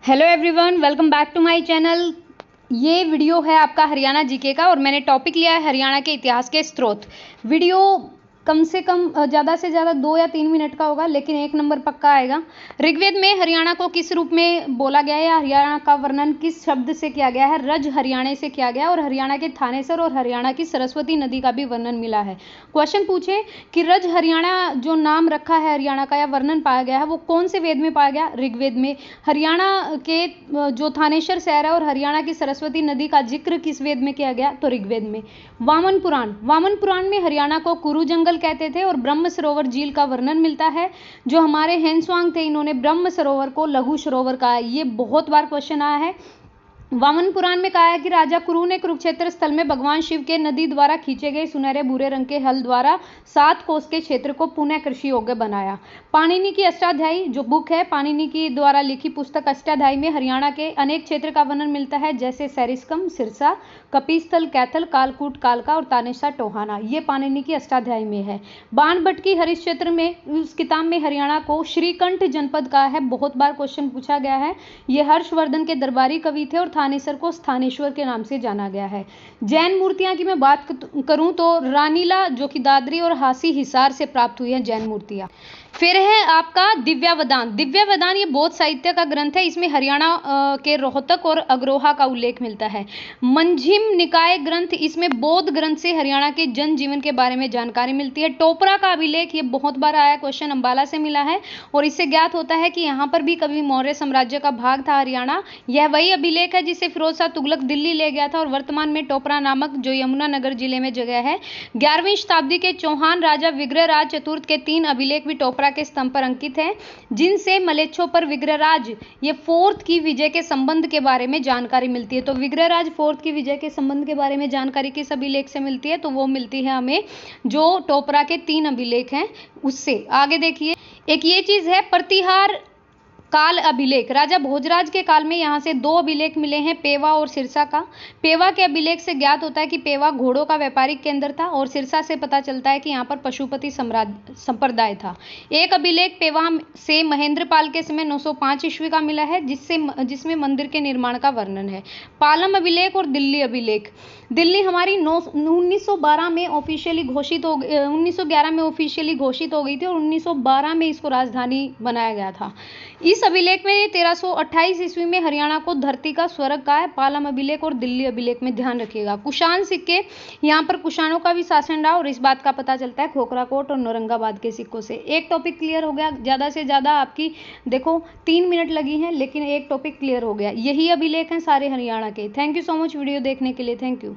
Hello everyone, welcome back to my channel. ये video है आपका हरियाणा जीके का और मैंने टॉपिक लिया है हरियाणा के इतिहास के स्रोत। वीडियो कम से कम ज़्यादा से ज़्यादा 2 या 3 मिनट का होगा, लेकिन 1 नंबर पक्का आएगा। ऋग्वेद में हरियाणा को किस रूप में बोला गया है या हरियाणा का वर्णन किस शब्द से किया गया है? रज हरियाणा से किया गया और हरियाणा के थानेसर और हरियाणा की सरस्वती नदी का भी वर्णन मिला है। क्वेश्चन पूछे कि रज हरियाणा जो नाम रखा है हरियाणा का या वर्णन पाया गया है वो कौन से वेद में पाया गया? ऋग्वेद में। हरियाणा के जो थानेश्वर शहर है और हरियाणा की सरस्वती नदी का जिक्र किस वेद में किया गया? तो ऋग्वेद में। वामन पुराण में हरियाणा को कुरु जंगल कहते थे और ब्रह्म सरोवर झील का वर्णन मिलता है। जो हमारे हेनस्वांग थे इन्होंने ब्रह्म सरोवर को लघु सरोवर कहा है। ये बहुत बार क्वेश्चन आया है। वामन पुराण में कहा है कि राजा कुरु ने कुरुक्षेत्र स्थल में भगवान शिव के नदी द्वारा खींचे गए सुनहरे भूरे रंग के हल द्वारा 7 कोस के क्षेत्र को पुनः कृषि योग्य बनाया। पाणिनि की अष्टाध्यायी जो बुक है, पाणिनि की द्वारा लिखी पुस्तक अष्टाध्यायी में हरियाणा के अनेक क्षेत्र का वर्णन मिलता है, जैसे सैरिस्कम, सिरसा, कपिस्थल, कैथल, कालकूट, कालका और तानेसा टोहाना। ये पाणिनि की अष्टाध्यायी में है। बाणभट्ट की हरिश्चंद्र में उस किताब में हरियाणा को श्रीकंठ जनपद कहा है। बहुत बार क्वेश्चन पूछा गया है। ये हर्षवर्धन के दरबारी कवि थे और थानेसर को स्थानेश्वर के नाम से जाना गया है। जैन मूर्तियां की मैं बात करूं तो रानीला जो कि दादरी और हासी हिसार से प्राप्त हुई है जैन मूर्तियां। फिर है आपका दिव्यावदान ये बौद्ध साहित्य का ग्रंथ है। इसमें हरियाणा के रोहतक और अग्रोहा का उल्लेख मिलता है। मंझिम निकाय ग्रंथ, इसमें बौद्ध ग्रंथ से हरियाणा के जन जीवन के बारे में जानकारी मिलती है। टोपरा का अभिलेख ये बहुत बार आया क्वेश्चन, अंबाला से मिला है और इससे ज्ञात होता है कि यहाँ पर भी कभी मौर्य साम्राज्य का भाग था हरियाणा। यह वही अभिलेख है जिसे फिरोज शाह तुगलक दिल्ली ले गया था और वर्तमान में टोपरा नामक जो यमुनानगर जिले में जगह है। 11वीं शताब्दी के चौहान राजा विग्रहराज चतुर्थ के 3 अभिलेख भी टोपरा के स्तंभ पर अंकित हैं, जिनसे मलेच्छों पर विग्रहराज ये 4th की विजय के संबंध के बारे में जानकारी मिलती है। तो विग्रहराज 4th की विजय के संबंध के बारे में जानकारी किस अभिलेख से मिलती है? तो वो मिलती है हमें जो टोपरा के 3 अभिलेख हैं उससे। आगे देखिए, एक ये चीज है प्रतिहार काल अभिलेख। राजा भोजराज के काल में यहाँ से 2 अभिलेख मिले हैं, पेवा और सिरसा का। पेवा के अभिलेख से ज्ञात होता है कि पेवा घोड़ों का व्यापारिक केंद्र था और सिरसा से पता चलता है कि यहाँ पर पशुपति संप्रदाय था। एक अभिलेख पेवा से महेंद्रपाल के समय 905 ईस्वी का मिला है, जिसमें मंदिर के निर्माण का वर्णन है। पालम अभिलेख और दिल्ली अभिलेख। दिल्ली हमारी 1912 में ऑफिशियली घोषित हो 1911 में ऑफिशियली घोषित हो गई थी और 1912 में इसको राजधानी बनाया गया था। इस अभिलेख में 1328 ईस्वी में हरियाणा को धरती का स्वर्ग कहा है। पालम अभिलेख और दिल्ली अभिलेख में ध्यान रखिएगा। कुषाण सिक्के, यहाँ पर कुषाणों का भी शासन रहा और इस बात का पता चलता है खोखराकोट और औरंगाबाद के सिक्कों से। एक टॉपिक क्लियर हो गया। ज़्यादा से ज़्यादा आपकी देखो 3 मिनट लगी हैं, लेकिन एक टॉपिक क्लियर हो गया। यही अभिलेख हैं सारे हरियाणा के। Thank you so much video देखने के लिए। Thank you.